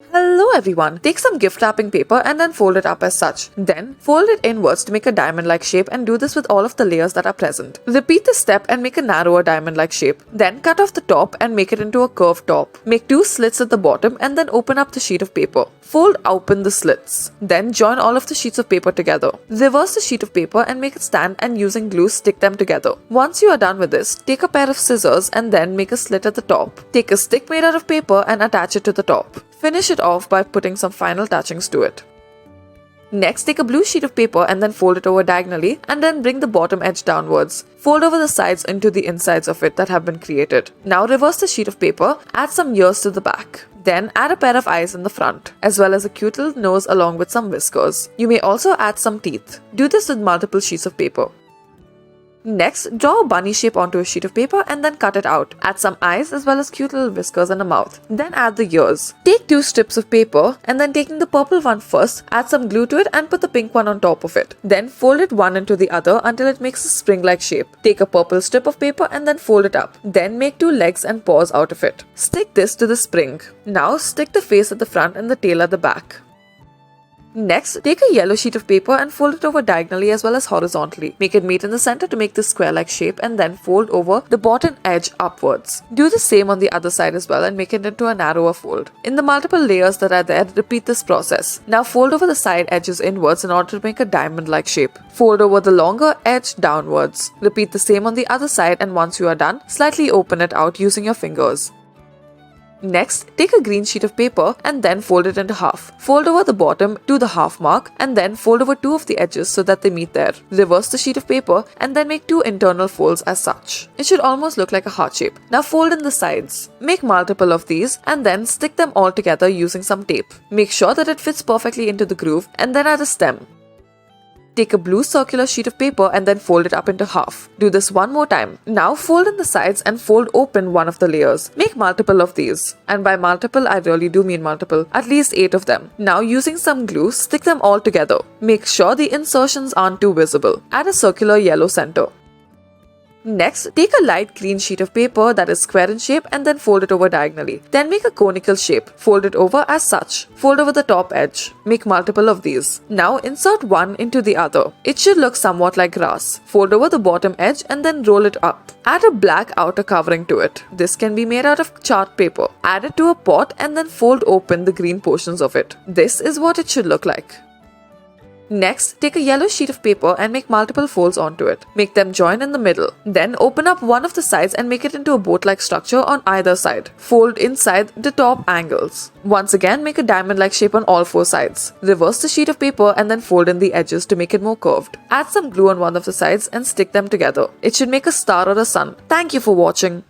Hello everyone, take some gift wrapping paper and then fold it up as such. Then fold it inwards to make a diamond-like shape and do this with all of the layers that are present. Repeat this step and make a narrower diamond-like shape. Then cut off the top and make it into a curved top. Make two slits at the bottom and then open up the sheet of paper. Fold open the slits. Then join all of the sheets of paper together. Reverse the sheet of paper and make it stand and using glue stick them together. Once you are done with this, take a pair of scissors and then make a slit at the top. Take a stick made out of paper and attach it to the top. Finish it off by putting some final touchings to it. Next, take a blue sheet of paper and then fold it over diagonally and then bring the bottom edge downwards. Fold over the sides into the insides of it that have been created. Now reverse the sheet of paper, add some ears to the back. Then add a pair of eyes in the front, as well as a cute little nose along with some whiskers. You may also add some teeth. Do this with multiple sheets of paper. Next, draw a bunny shape onto a sheet of paper and then cut it out. Add some eyes as well as cute little whiskers and a mouth. Then add the ears. Take two strips of paper and then taking the purple one first, add some glue to it and put the pink one on top of it. Then fold it one into the other until it makes a spring-like shape. Take a purple strip of paper and then fold it up. Then make two legs and paws out of it. Stick this to the spring. Now stick the face at the front and the tail at the back. Next, take a yellow sheet of paper and fold it over diagonally as well as horizontally. Make it meet in the center to make this square-like shape and then fold over the bottom edge upwards. Do the same on the other side as well and make it into a narrower fold. In the multiple layers that are there, repeat this process. Now fold over the side edges inwards in order to make a diamond-like shape. Fold over the longer edge downwards. Repeat the same on the other side and once you are done, slightly open it out using your fingers. Next, take a green sheet of paper and then fold it into half. Fold over the bottom to the half mark and then fold over two of the edges so that they meet there. Reverse the sheet of paper and then make two internal folds as such. It should almost look like a heart shape. Now fold in the sides. Make multiple of these and then stick them all together using some tape. Make sure that it fits perfectly into the groove and then add a stem. Take a blue circular sheet of paper and then fold it up into half. Do this one more time. Now fold in the sides and fold open one of the layers. Make multiple of these. And by multiple, I really do mean multiple. At least 8 of them. Now using some glue, stick them all together. Make sure the insertions aren't too visible. Add a circular yellow center. Next, take a light green sheet of paper that is square in shape and then fold it over diagonally. Then make a conical shape. Fold it over as such. Fold over the top edge. Make multiple of these. Now insert one into the other. It should look somewhat like grass. Fold over the bottom edge and then roll it up. Add a black outer covering to it. This can be made out of chart paper. Add it to a pot and then fold open the green portions of it. This is what it should look like. Next, take a yellow sheet of paper and make multiple folds onto it. Make them join in the middle. Then open up one of the sides and make it into a boat-like structure on either side. Fold inside the top angles. Once again, make a diamond-like shape on all 4 sides. Reverse the sheet of paper and then fold in the edges to make it more curved. Add some glue on one of the sides and stick them together. It should make a star or a sun. Thank you for watching.